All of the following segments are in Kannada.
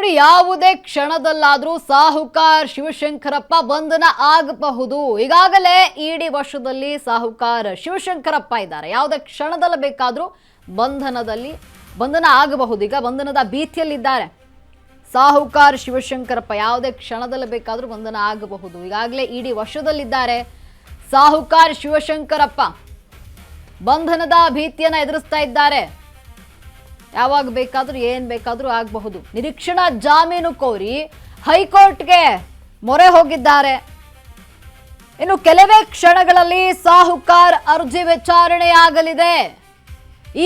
ನೋಡಿ, ಯಾವುದೇ ಕ್ಷಣದಲ್ಲಾದ್ರೂ ಸಾಹುಕಾರ್ ಶಿವಶಂಕರಪ್ಪ ಬಂಧನ ಆಗಬಹುದು. ಈಗಾಗಲೇ ಇಡಿ ವಶದಲ್ಲಿ ಸಾಹುಕಾರ್ ಶಿವಶಂಕರಪ್ಪ ಇದ್ದಾರೆ. ಯಾವುದೇ ಕ್ಷಣದಲ್ಲಿ ಬೇಕಾದ್ರೂ ಬಂಧನ ಆಗಬಹುದು. ಈಗ ಬಂಧನದ ಭೀತಿಯಲ್ಲಿದ್ದಾರೆ ಸಾಹುಕಾರ್ ಶಿವಶಂಕರಪ್ಪ. ಯಾವುದೇ ಕ್ಷಣದಲ್ಲಿ ಬೇಕಾದ್ರೂ ಬಂಧನ ಆಗಬಹುದು. ಈಗಾಗಲೇ ಇಡಿ ವಶದಲ್ಲಿದ್ದಾರೆ ಸಾಹುಕಾರ್ ಶಿವಶಂಕರಪ್ಪ. ಬಂಧನದ ಭೀತಿಯನ್ನ ಎದುರಿಸ್ತಾ ಇದ್ದಾರೆ. ಯಾವಾಗ ಬೇಕಾದ್ರೂ ಏನ್ ಬೇಕಾದ್ರೂ ಆಗಬಹುದು. ನಿರೀಕ್ಷಣಾ ಜಾಮೀನು ಕೋರಿ ಹೈಕೋರ್ಟ್ಗೆ ಮೊರೆ ಹೋಗಿದ್ದಾರೆ. ಇನ್ನು ಕೆಲವೇ ಕ್ಷಣಗಳಲ್ಲಿ ಸಾಹುಕಾರ್ ಅರ್ಜಿ ವಿಚಾರಣೆಯಾಗಲಿದೆ.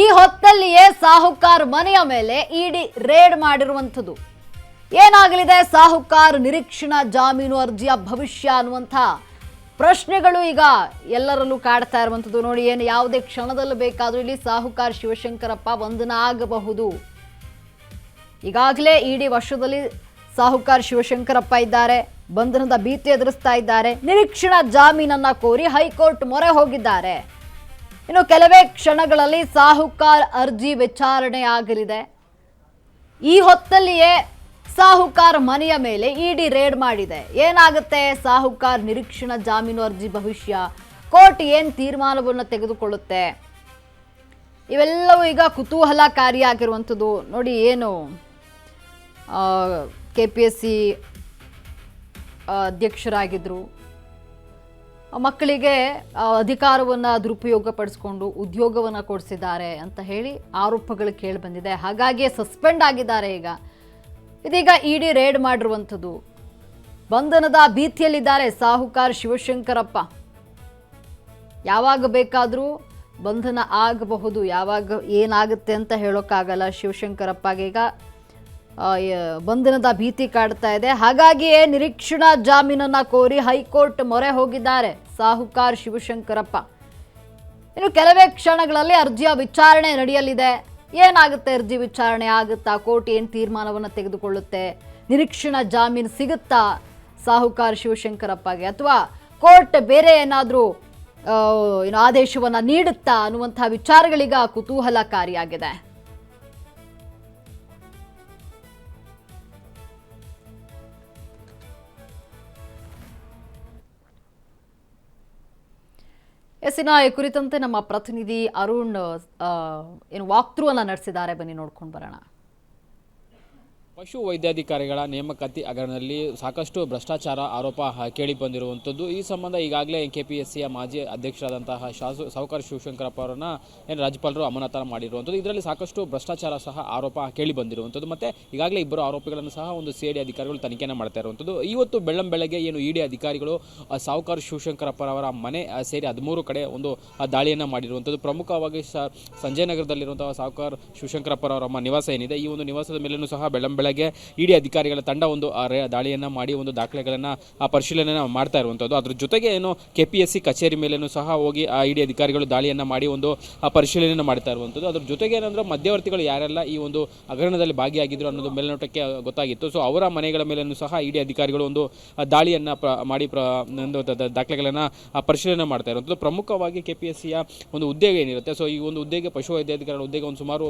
ಈ ಹೊತ್ತಲ್ಲಿಯೇ ಸಾಹುಕಾರ್ ಮನೆಯ ಮೇಲೆ ಇಡಿ ರೇಡ್ ಮಾಡಿರುವಂಥದ್ದು. ಏನಾಗಲಿದೆ ಸಾಹುಕಾರ್ ನಿರೀಕ್ಷಣಾ ಜಾಮೀನು ಅರ್ಜಿಯ ಭವಿಷ್ಯ ಅನ್ನುವಂಥ ಪ್ರಶ್ನೆಗಳು ಈಗ ಎಲ್ಲರಲ್ಲೂ ಕಾಡ್ತಾ ಇರುವಂಥದ್ದು. ನೋಡಿ, ಯಾವುದೇ ಕ್ಷಣದಲ್ಲೂ ಬೇಕಾದರೂ ಇಲ್ಲಿ ಸಾಹುಕಾರ್ ಶಿವಶಂಕರಪ್ಪ ಬಂಧನ ಆಗಬಹುದು. ಈಗಾಗಲೇ ಇಡಿ ವಶದಲ್ಲಿ ಸಾಹುಕಾರ್ ಶಿವಶಂಕರಪ್ಪ ಇದ್ದಾರೆ. ಬಂಧನದ ಭೀತಿ ಎದುರಿಸ್ತಾ ಇದ್ದಾರೆ. ನಿರೀಕ್ಷಣಾ ಜಾಮೀನನ್ನ ಕೋರಿ ಹೈಕೋರ್ಟ್ ಮೊರೆ ಹೋಗಿದ್ದಾರೆ. ಇನ್ನು ಕೆಲವೇ ಕ್ಷಣಗಳಲ್ಲಿ ಸಾಹುಕಾರ್ ಅರ್ಜಿ ವಿಚಾರಣೆ ಆಗಲಿದೆ. ಈ ಹೊತ್ತಲ್ಲಿಯೇ ಸಾಹುಕಾರ್ ಮನೆಯ ಮೇಲೆ ಇಡಿ ರೇಡ್ ಮಾಡಿದೆ. ಏನಾಗುತ್ತೆ ಸಾಹುಕಾರ್ ನಿರೀಕ್ಷಣಾ ಜಾಮೀನು ಅರ್ಜಿ ಭವಿಷ್ಯ, ಕೋರ್ಟ್ ಏನ್ ತೀರ್ಮಾನವನ್ನು ತೆಗೆದುಕೊಳ್ಳುತ್ತೆ, ಇವೆಲ್ಲವೂ ಈಗ ಕುತೂಹಲಕಾರಿಯಾಗಿರುವಂಥದ್ದು. ನೋಡಿ, ಏನು KPSC ಅಧ್ಯಕ್ಷರಾಗಿದ್ದರು, ಮಕ್ಕಳಿಗೆ ಅಧಿಕಾರವನ್ನು ದುರುಪಯೋಗಪಡಿಸಿಕೊಂಡು ಉದ್ಯೋಗವನ್ನು ಕೊಡಿಸಿದ್ದಾರೆ ಅಂತ ಹೇಳಿ ಆರೋಪಗಳು ಕೇಳಿ ಬಂದಿದೆ. ಹಾಗಾಗಿ ಸಸ್ಪೆಂಡ್ ಆಗಿದ್ದಾರೆ. ಇದೀಗ ಇಡಿ ರೇಡ್ ಮಾಡಿರುವಂಥದ್ದು. ಬಂಧನದ ಭೀತಿಯಲ್ಲಿದ್ದಾರೆ ಸಾಹುಕಾರ್ ಶಿವಶಂಕರಪ್ಪ. ಯಾವಾಗ ಬೇಕಾದರೂ ಬಂಧನ ಆಗಬಹುದು. ಯಾವಾಗ ಏನಾಗುತ್ತೆ ಅಂತ ಹೇಳೋಕ್ಕಾಗಲ್ಲ. ಶಿವಶಂಕರಪ್ಪಗೆ ಈಗ ಬಂಧನದ ಭೀತಿ ಕಾಡ್ತಾ ಇದೆ. ಹಾಗಾಗಿಯೇ ನಿರೀಕ್ಷಣಾ ಜಾಮೀನನ್ನ ಕೋರಿ ಹೈಕೋರ್ಟ್ ಮೊರೆ ಹೋಗಿದ್ದಾರೆ ಸಾಹುಕಾರ್ ಶಿವಶಂಕರಪ್ಪ. ಇನ್ನು ಕೆಲವೇ ಕ್ಷಣಗಳಲ್ಲಿ ಅರ್ಜಿಯ ವಿಚಾರಣೆ ನಡೆಯಲಿದೆ. ಏನಾಗುತ್ತೆ ಅರ್ಜಿ ವಿಚಾರಣೆ ಆಗುತ್ತಾ, ಕೋರ್ಟ್ ಏನು ತೀರ್ಮಾನವನ್ನು ತೆಗೆದುಕೊಳ್ಳುತ್ತೆ, ನಿರೀಕ್ಷಣಾ ಜಾಮೀನು ಸಿಗುತ್ತಾ ಸಾಹುಕಾರ್ ಶಿವಶಂಕರಪ್ಪಗೆ, ಅಥವಾ ಕೋರ್ಟ್ ಬೇರೆ ಏನಾದರೂ ಆದೇಶವನ್ನು ನೀಡುತ್ತಾ ಅನ್ನುವಂಥ ವಿಚಾರಗಳೀಗ ಕುತೂಹಲಕಾರಿಯಾಗಿದೆ. ಎಸ್ಸಿನ ಈ ಕುರಿತಂತೆ ನಮ್ಮ ಪ್ರತಿನಿಧಿ ಅರುಣ್ ವಾಕ್ ಥ್ರೂ ಅನ್ನ ನಡೆಸಿದ್ದಾರೆ. ಬನ್ನಿ ನೋಡ್ಕೊಂಡು ಬರೋಣ. ಪಶು ವೈದ್ಯಾಧಿಕಾರಿಗಳ ನೇಮಕಾತಿ ಹಗರಣದಲ್ಲಿ ಸಾಕಷ್ಟು ಭ್ರಷ್ಟಾಚಾರ ಆರೋಪ ಕೇಳಿ ಬಂದಿರುವಂಥದ್ದು. ಈ ಸಂಬಂಧ ಈಗಾಗಲೇ KPSCಯ ಮಾಜಿ ಅಧ್ಯಕ್ಷರಾದಂತಹ ಸಾಹುಕಾರ್ ಶಿವಶಂಕರಪ್ಪ ಅವರನ್ನ ರಾಜ್ಯಪಾಲರು ಅಮಾನತು ಮಾಡಿರುವಂಥದ್ದು. ಇದರಲ್ಲಿ ಸಾಕಷ್ಟು ಭ್ರಷ್ಟಾಚಾರ ಸಹ ಆರೋಪ ಕೇಳಿ ಬಂದಿರುವಂಥದ್ದು. ಮತ್ತೆ ಈಗಾಗಲೇ ಇಬ್ಬರು ಆರೋಪಿಗಳನ್ನು ಸಹ ಒಂದು CID ಅಧಿಕಾರಿಗಳು ತನಿಖೆಯನ್ನು ಮಾಡ್ತಾ ಇರುವಂಥದ್ದು. ಇವತ್ತು ಬೆಳ್ಳಂಬೆಳಗ್ಗೆ ಏನು ಇಡಿ ಅಧಿಕಾರಿಗಳು ಸಾಹುಕಾರ್ ಶಿವಶಂಕರಪ್ಪ ಅವರ ಮನೆ ಸೇರಿ 13 ಕಡೆ ಒಂದು ದಾಳಿಯನ್ನು ಮಾಡಿರುವಂಥದ್ದು. ಪ್ರಮುಖವಾಗಿ ಸಂಜಯ್ ನಗರದಲ್ಲಿರುವಂತಹ ಸಾಹುಕಾರ್ ಶಿವಶಂಕರಪ್ಪ ಅವರ ನಿವಾಸ ಏನಿದೆ, ಈ ಒಂದು ನಿವಾಸದ ಮೇಲೂ ಸಹ ಬೆಳ್ಳಂಬೆಳಗ್ಗೆ ಇಡಿ ಅಧಿಕಾರಿಗಳ ತಂಡ ಒಂದು ದಾಳಿಯನ್ನ ಮಾಡಿ ಒಂದು ದಾಖಲೆಗಳನ್ನ ಪರಿಶೀಲನೆ ಮಾಡ್ತಾ ಇರುವಂಥದ್ದು. ಅದ್ರ ಜೊತೆಗೆ ಏನು KPSC ಕಚೇರಿ ಮೇಲೇನು ಸಹ ಹೋಗಿ ಇಡಿ ಅಧಿಕಾರಿಗಳು ದಾಳಿಯನ್ನ ಮಾಡಿ ಒಂದು ಪರಿಶೀಲನೆ ಮಾಡ್ತಾ ಇರುವಂಥದ್ದು. ಅದ್ರ ಜೊತೆಗೆ ಏನಂದ್ರೆ ಮಧ್ಯವರ್ತಿಗಳು ಯಾರೆಲ್ಲ ಈ ಒಂದು ಹಗರಣದಲ್ಲಿ ಭಾಗಿಯಾಗಿದ್ರು ಅನ್ನೋದು ಮೇಲ್ನೋಟಕ್ಕೆ ಗೊತ್ತಾಗಿತ್ತು. ಸೊ ಅವರ ಮನೆಗಳ ಮೇಲೇನು ಸಹ ಇಡಿ ಅಧಿಕಾರಿಗಳು ಒಂದು ದಾಳಿಯನ್ನ ಮಾಡಿ ಒಂದು ದಾಖಲೆಗಳನ್ನ ಪರಿಶೀಲನೆ ಮಾಡ್ತಾ ಇರುವಂಥದ್ದು. ಪ್ರಮುಖವಾಗಿ KPSCಯ ಒಂದು ಹುದ್ದೆಗೆ ಏನಿರುತ್ತೆ, ಸೊ ಈ ಒಂದು ಹುದ್ದೆಗೆ ಪಶು ವೈದ್ಯಾಧಿಕಾರಿಗಳ ಹುದ್ದೆಗೆ ಒಂದು ಸುಮಾರು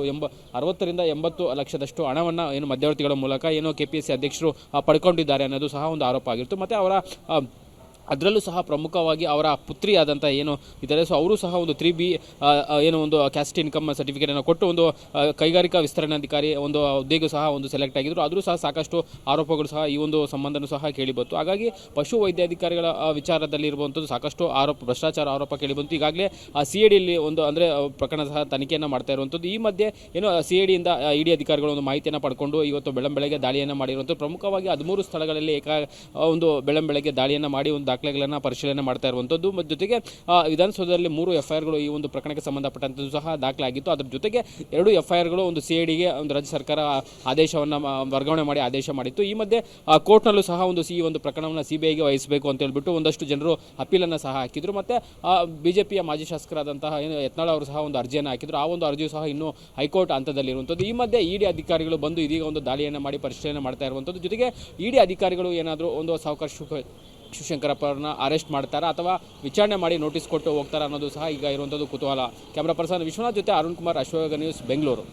60ರಿಂದ 80 ಲಕ್ಷದಷ್ಟು ಹಣವನ್ನು ಏನು ಮಧ್ಯವರ್ತಿಗಳ ಮೂಲಕ ಏನು KPSC ಅಧ್ಯಕ್ಷರು ಪಡ್ಕೊಂಡಿದ್ದಾರೆ ಅನ್ನೋದು ಸಹ ಒಂದು ಆರೋಪ ಆಗಿತ್ತು. ಮತ್ತು ಅವರ ಅದರಲ್ಲೂ ಸಹ ಪ್ರಮುಖವಾಗಿ ಅವರ ಪುತ್ರಿ ಆದಂಥ ಏನು ಇದ್ದಾರೆ, ಸೊ ಅವರು ಸಹ ಒಂದು 3B ಏನು ಒಂದು ಕ್ಯಾಸ್ಟ್ ಇನ್ಕಮ್ ಸರ್ಟಿಫಿಕೇಟನ್ನು ಕೊಟ್ಟು ಒಂದು ಕೈಗಾರಿಕಾ ವಿಸ್ತರಣಾಧಿಕಾರಿ ಒಂದು ಹುದ್ದೆಗೂ ಸಹ ಒಂದು ಸೆಲೆಕ್ಟ್ ಆಗಿದ್ರು. ಆದರೂ ಸಹ ಸಾಕಷ್ಟು ಆರೋಪಗಳು ಸಹ ಈ ಒಂದು ಸಂಬಂಧನೂ ಸಹ ಕೇಳಿಬಂತು. ಹಾಗಾಗಿ ಪಶು ವೈದ್ಯಾಧಿಕಾರಿಗಳ ವಿಚಾರದಲ್ಲಿರುವಂಥದ್ದು ಸಾಕಷ್ಟು ಭ್ರಷ್ಟಾಚಾರ ಆರೋಪ ಕೇಳಿಬಂತು. ಈಗಾಗಲೇ CIDಯಲ್ಲಿ ಒಂದು ಅಂದರೆ ಪ್ರಕರಣ ಸಹ ತನಿಖೆಯನ್ನು ಮಾಡ್ತಾ ಇರುವಂಥದ್ದು. ಈ ಮಧ್ಯೆ ಏನು CIDಯಿಂದ ಇಡಿ ಅಧಿಕಾರಿಗಳು ಒಂದು ಮಾಹಿತಿಯನ್ನು ಪಡ್ಕೊಂಡು ಇವತ್ತು ಬೆಳ್ಳಂಬೆಳಗ್ಗೆ ದಾಳಿಯನ್ನು ಮಾಡಿರುವಂಥದ್ದು. ಪ್ರಮುಖವಾಗಿ 13 ಸ್ಥಳಗಳಲ್ಲಿ ಒಂದು ಬೆಳ್ಳಂಬೆಳಗ್ಗೆ ದಾಳಿಯನ್ನು ಮಾಡಿ ಒಂದು ದಾಖಲೆಗಳನ್ನು ಪರಿಶೀಲನೆ ಮಾಡ್ತಾ ಇರುವಂಥದ್ದು. ಮತ್ತು ಜೊತೆಗೆ ವಿಧಾನಸೌಧದಲ್ಲಿ 3 FIRಗಳು ಈ ಒಂದು ಪ್ರಕರಣಕ್ಕೆ ಸಂಬಂಧಪಟ್ಟಂಥದ್ದು ಸಹ ದಾಖಲಾಗಿತ್ತು. ಅದರ ಜೊತೆಗೆ 2 FIRಗಳು ಒಂದು CIDಗೆ ಒಂದು ರಾಜ್ಯ ಸರ್ಕಾರ ಆದೇಶವನ್ನು ವರ್ಗಾವಣೆ ಮಾಡಿ ಆದೇಶ ಮಾಡಿತ್ತು. ಈ ಮಧ್ಯೆ ಕೋರ್ಟ್ನಲ್ಲೂ ಸಹ ಈ ಒಂದು ಪ್ರಕರಣವನ್ನು CBIಗೆ ವಹಿಸಬೇಕು ಅಂತ ಹೇಳ್ಬಿಟ್ಟು ಒಂದಷ್ಟು ಜನರು ಅಪೀಲನ್ನು ಸಹ ಹಾಕಿದ್ರು. ಮತ್ತು BJPಯ ಮಾಜಿ ಶಾಸಕರಾದಂತಹ ಯತ್ನಾಳ್ ಅವರು ಸಹ ಒಂದು ಅರ್ಜಿಯನ್ನು ಹಾಕಿದ್ರು. ಆ ಒಂದು ಅರ್ಜಿಯು ಸಹ ಇನ್ನೂ ಹೈಕೋರ್ಟ್ ಹಂತದಲ್ಲಿರುವಂಥದ್ದು. ಈ ಮಧ್ಯೆ ಇಡಿ ಅಧಿಕಾರಿಗಳು ಬಂದು ಇದೀಗ ಒಂದು ದಾಳಿಯನ್ನು ಮಾಡಿ ಪರಿಶೀಲನೆ ಮಾಡ್ತಾ ಇರುವಂಥದ್ದು. ಜೊತೆಗೆ ಇಡಿ ಅಧಿಕಾರಿಗಳು ಏನಾದರೂ ಒಂದು ಸಾಹುಕಾರ್ ಶಿವಶಂಕರಪ್ಪ ಅವರನ್ನ ಅರೆಸ್ಟ್ ಮಾಡ್ತಾರಾ ಅಥವಾ ವಿಚಾರಣೆ ಮಾಡಿ ನೋಟಿಸ್ ಕೊಟ್ಟು ಹೋಗ್ತಾರಾ ಅನ್ನೋದು ಸಹ ಈಗ ಇರುವಂಥದ್ದು ಕುತೂಹಲ. ಕ್ಯಾಮ್ರಾ ಪರ್ಸನ್ ವಿಶ್ವನಾಥ್ ಜೊತೆ ಅರುಣ್ ಕುಮಾರ್, ಅಶ್ವಯೋಗ ನ್ಯೂಸ್, ಬೆಂಗಳೂರು.